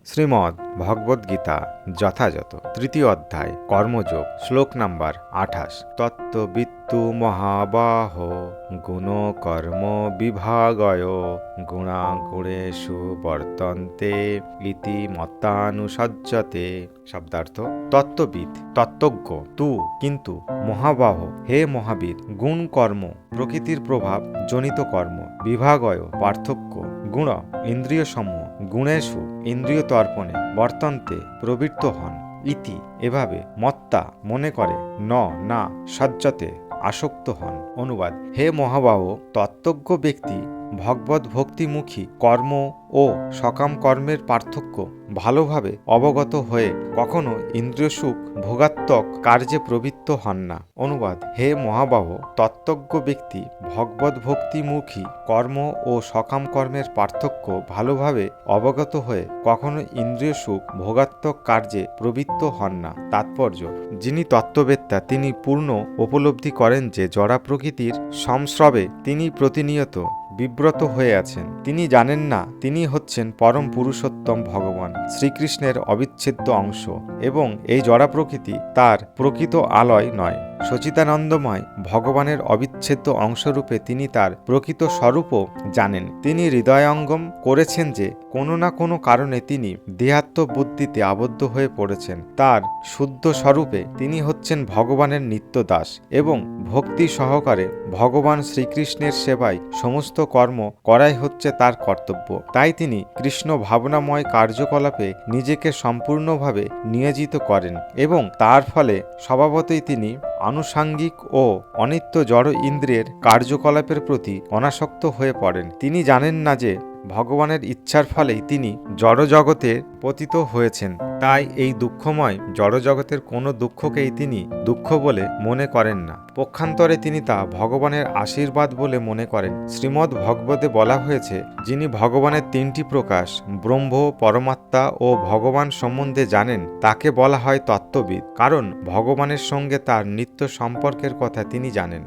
শ্রীমদ্ ভগবদ্গীতা যথাযথ তৃতীয় অধ্যায় কর্মযোগ শ্লোক নাম্বার 28। তত্ত্ববিত্তু মহাবাহ গুণ কর্ম বিভাগয় গুণাগুণেষু বর্তন্তে ইতি মত্তানুসজ্জতে। শব্দার্থ: তত্ত্ববিদ তত্ত্বজ্ঞ, তু কিন্তু, মহাবাহ হে মহাবীর, গুণ কর্ম প্রকৃতির প্রভাব জনিত কর্ম, বিভাগয় পার্থক্য, গুণ ইন্দ্রিয় সমূহ, গুণেষু ইন্দ্রিয় তর্পণে, বর্তন্তে প্রবৃত্ত হন, ইতি এভাবে, মত্তা মনে করে, না সজ্জতে আসক্ত হন। অনুবাদ: হে মহাবাহ, তত্ত্বজ্ঞ ব্যক্তি ভগবত ভক্তিমুখী কর্ম ও সকাম কর্মের পার্থক্য ভালোভাবে অবগত হয়ে কখনো ইন্দ্রিয় সুখ ভোগাত্মক কার্যে প্রবৃত্ত হন না। অনুবাদ: হে মহাবাহ, তত্ত্বজ্ঞ ব্যক্তি ভগবত ভক্তিমুখী কর্ম ও সকাম কর্মের পার্থক্য ভালোভাবে অবগত হয়ে কখনো ইন্দ্রিয় সুখ ভোগাত্মক কার্যে প্রবৃত্ত হন না। তাৎপর্য: যিনি তত্ত্ববেত্তা তিনি পূর্ণ উপলব্ধি করেন যে জড়া প্রকৃতির সংস্রবে তিনি প্রতিনিয়ত বিব্রত হয়ে আছেন। তিনি জানেন না তিনি হচ্ছেন পরম পুরুষোত্তম ভগবান শ্রীকৃষ্ণের অবিচ্ছেদ্য অংশ এবং এই জড়া প্রকৃতি তার প্রকৃত আলয় নয়। সচিদানন্দময় ভগবানের অবিচ্ছেদ্য অংশরূপে তিনি তার প্রকৃত স্বরূপও জানেন। তিনি হৃদয়ঙ্গম করেছেন যে কোনো না কোনো কারণে তিনি দেহাত্মবুদ্ধিতে আবদ্ধ হয়ে পড়েছেন। তার শুদ্ধ স্বরূপে তিনি হচ্ছেন ভগবানের নিত্য দাস এবং ভক্তি সহকারে ভগবান শ্রীকৃষ্ণের সেবায় সমস্ত কর্ম করাই হচ্ছে তার কর্তব্য। তাই তিনি কৃষ্ণ ভাবনাময় কার্যকলাপে নিজেকে সম্পূর্ণভাবে নিয়োজিত করেন এবং তার ফলে স্বভাবতই তিনি আনুষাঙ্গিক ও অনিত্য জড় ইন্দ্রিয়ের কার্যকলাপের প্রতি অনাসক্ত হয়ে পড়েন। তিনি জানেন না যে ভগবানের ইচ্ছার ফলেই তিনি জড়জগতে পতিত হয়েছেন। তাই এই দুঃখময় জড়জগতের কোনো দুঃখকেই তিনি দুঃখ বলে মনে করেন না। পক্ষান্তরে তিনি তা ভগবানের আশীর্বাদ বলে মনে করেন। শ্রীমদ্ ভগবতে বলা হয়েছে, যিনি ভগবানের তিনটি প্রকাশ ব্রহ্ম, পরমাত্মা ও ভগবান সম্বন্ধে জানেন তাকে বলা হয় তত্ত্ববিদ, কারণ ভগবানের সঙ্গে তার নিত্য সম্পর্কের কথা তিনি জানেন।